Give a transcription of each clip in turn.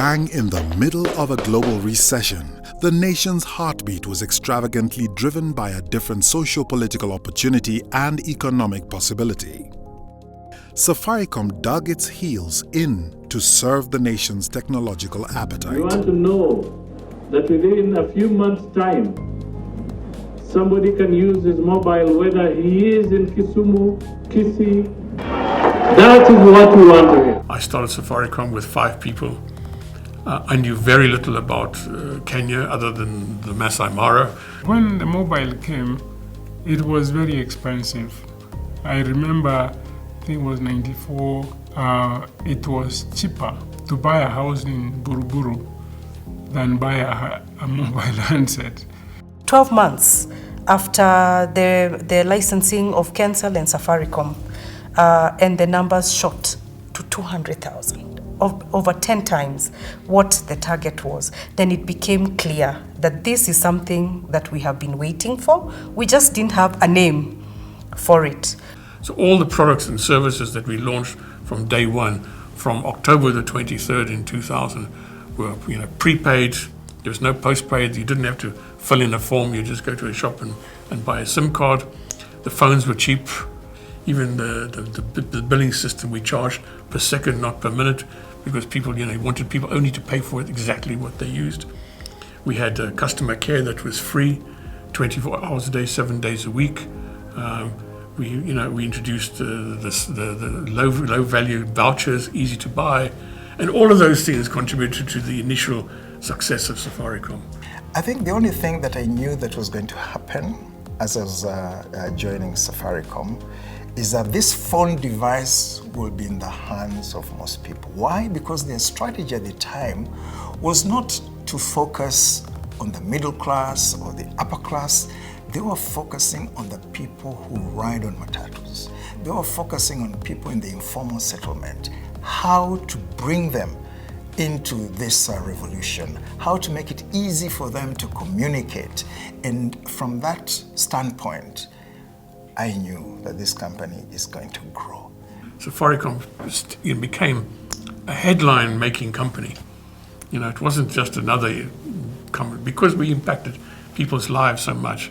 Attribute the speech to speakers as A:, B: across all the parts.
A: Bang in the middle of a global recession, the nation's heartbeat was extravagantly driven by a different socio-political opportunity and economic possibility. Safaricom dug its heels in to serve the nation's technological appetite.
B: We want to know that within a few months' time, somebody can use his mobile, whether he is in Kisumu, Kisii. That is what we want to hear.
C: I started Safaricom with 5 people. I knew very little about Kenya other than the Masai Mara.
D: When the mobile came, it was very expensive. I remember, I think it was 94, it was cheaper to buy a house in Buruburu than buy a mobile handset.
E: 12 months after the licensing of Kensal and Safaricom, and the numbers shot to 200,000, over 10 times what the target was. Then it became clear that this is something that we have been waiting for. We just didn't have a name for it.
C: So all the products and services that we launched from day one, from October the 23rd in 2000, were prepaid. There was no postpaid. You didn't have to fill in a form. You just go to a shop and buy a SIM card. The phones were cheap. Even the billing system we charged per second, not per minute, because people, wanted people only to pay for it exactly what they used. We had customer care that was free, 24 hours a day, 7 days a week. We introduced the low value vouchers, easy to buy, and all of those things contributed to the initial success of Safaricom.
F: I think the only thing that I knew that was going to happen as I was joining Safaricom is that this phone device will be in the hands of most people. Why? Because their strategy at the time was not to focus on the middle class or the upper class. They were focusing on the people who ride on matatus. They were focusing on people in the informal settlement, how to bring them into this revolution, how to make it easy for them to communicate. And from that standpoint, I knew that this company is going to grow.
C: Safaricom became a headline-making company. It wasn't just another company, because we impacted people's lives so much.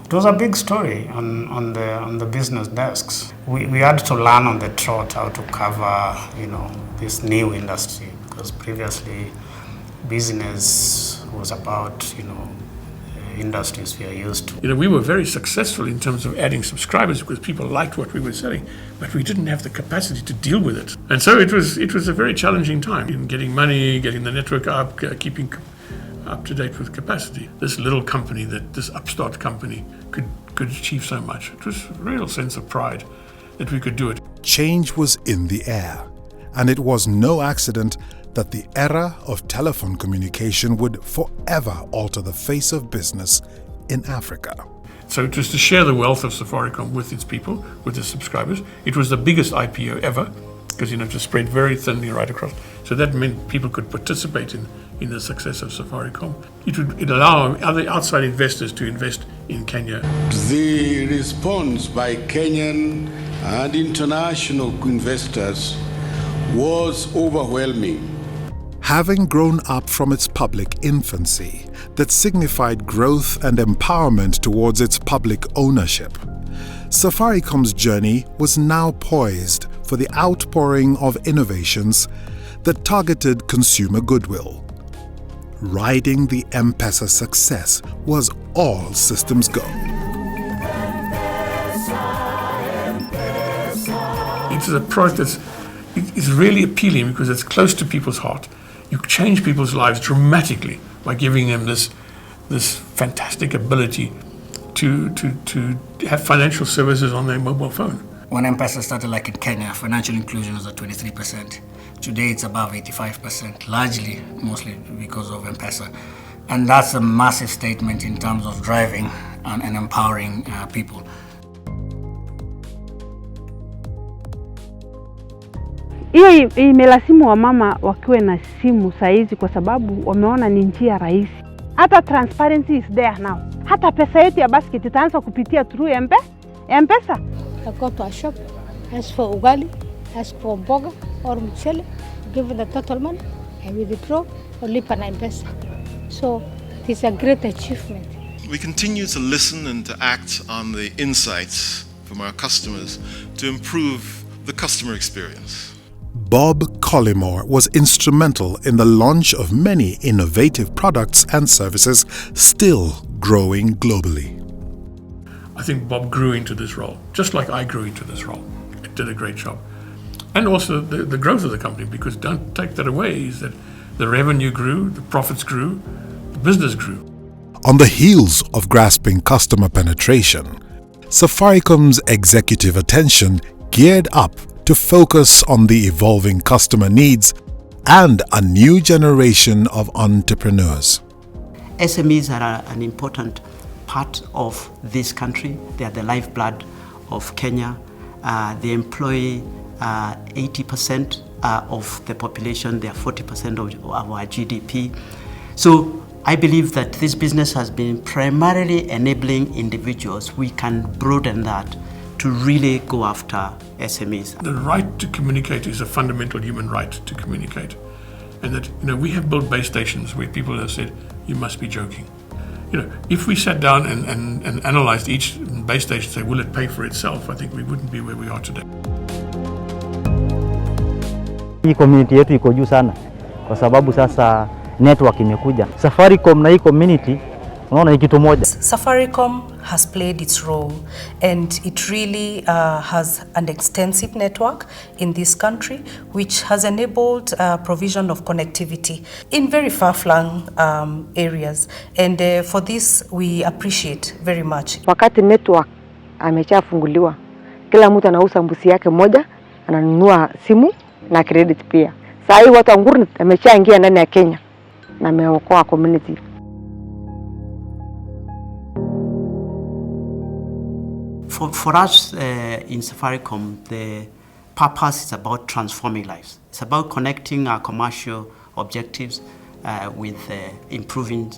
G: It was a big story on the business desks. We had to learn on the trot how to cover, this new industry, because previously business was about, industries we are used to.
C: We were very successful in terms of adding subscribers because people liked what we were selling, but we didn't have the capacity to deal with it. And so it was a very challenging time in getting money, getting the network up, keeping up to date with capacity. This little company, this upstart company, could achieve so much. It was a real sense of pride that we could do it.
A: Change was in the air, and it was no accident that the era of telephone communication would forever alter the face of business in Africa.
C: So it was to share the wealth of Safaricom with its people, with its subscribers. It was the biggest IPO ever, because it was spread very thinly right across. So that meant people could participate in the success of Safaricom. It would allow other outside investors to invest in Kenya.
H: The response by Kenyan and international investors was overwhelming.
A: Having grown up from its public infancy that signified growth and empowerment towards its public ownership, Safaricom's journey was now poised for the outpouring of innovations that targeted consumer goodwill. Riding the M-Pesa success was all systems go.
C: It's a product it's really appealing because it's close to people's heart. You change people's lives dramatically by giving them this fantastic ability to have financial services on their mobile phone.
I: When M-Pesa started, like in Kenya, financial inclusion was at 23%. Today it's above 85%, largely, mostly because of M-Pesa. And that's a massive statement in terms of driving and empowering people.
J: Hiyo imelasimu wamama wakiwe na simu saizi kwa sababu wameona ni njia rahisi. Hata transparency is there now. Hata pesa yetu ya basket itaanza kupitia through M-Pesa.
K: I go to a shop, ask for ugali, ask for boga or mchele, give the total money, I withdraw or lipa na M-Pesa. So it is a great achievement.
L: We continue to listen and to act on the insights from our customers to improve the customer experience.
A: Bob Collymore was instrumental in the launch of many innovative products and services still growing globally.
C: I think Bob grew into this role, just like I grew into this role. It did a great job. And also the growth of the company, because don't take that away, is that the revenue grew, the profits grew, the business grew.
A: On the heels of grasping customer penetration, Safaricom's executive attention geared up to focus on the evolving customer needs and a new generation of entrepreneurs.
M: SMEs are an important part of this country. They are the lifeblood of Kenya. They employ 80% of the population. They are 40% of our GDP. So I believe that this business has been primarily enabling individuals. We can broaden that to really go after SMEs.
C: The right to communicate is a fundamental human right to communicate. And that, we have built base stations where people have said, you must be joking. If we sat down and analyzed each base station and say, will it pay for itself? I think we wouldn't be where we are today.
N: Hii community yetu iko juu sana kwa sababu sasa network imekuja. Safaricom na hii community unaona ni kitu moja.
E: Safaricom has played its role and it really has an extensive network in this country which has enabled provision of connectivity in very far-flung areas, and for this we appreciate very much.
O: Wakati network ameshafunguliwa, kila mtu anauza mbuzi yake moja, ananunua simu na credit pia. Sasa hii watu nguri ameshaingia ndani ya Kenya na ameokoa community.
M: For us in Safaricom, the purpose is about transforming lives. It's about connecting our commercial objectives with improving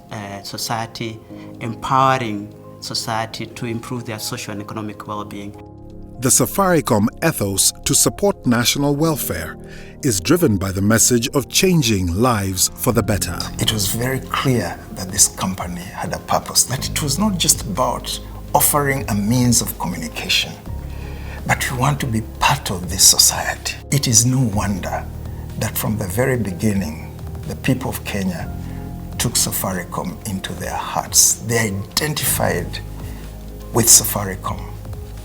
M: society, empowering society to improve their social and economic well-being.
A: The Safaricom ethos to support national welfare is driven by the message of changing lives for the better.
F: It was very clear that this company had a purpose, that it was not just about offering a means of communication, but we want to be part of this society. It is no wonder that from the very beginning, the people of Kenya took Safaricom into their hearts. They identified with Safaricom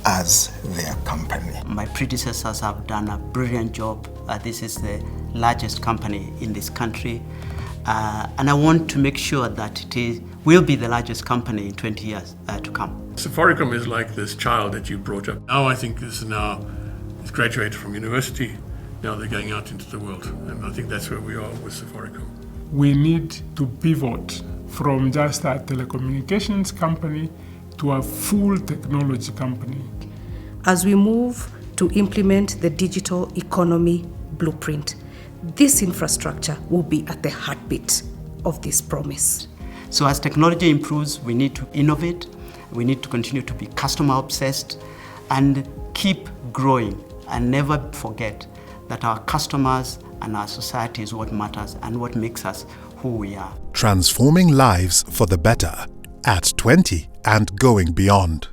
F: as their company.
M: My predecessors have done a brilliant job. This is the largest company in this country. And I want to make sure that it will be the largest company in 20 years to come.
C: Safaricom is like this child that you brought up. Now I think it's graduated from university. Now they're going out into the world. And I think that's where we are with Safaricom.
D: We need to pivot from just a telecommunications company to a full technology company.
E: As we move to implement the digital economy blueprint, this infrastructure will be at the heartbeat of this promise.
M: So as technology improves, we need to innovate, we need to continue to be customer obsessed and keep growing, and never forget that our customers and our society is what matters and what makes us who we are.
A: Transforming lives for the better at 20 and going beyond.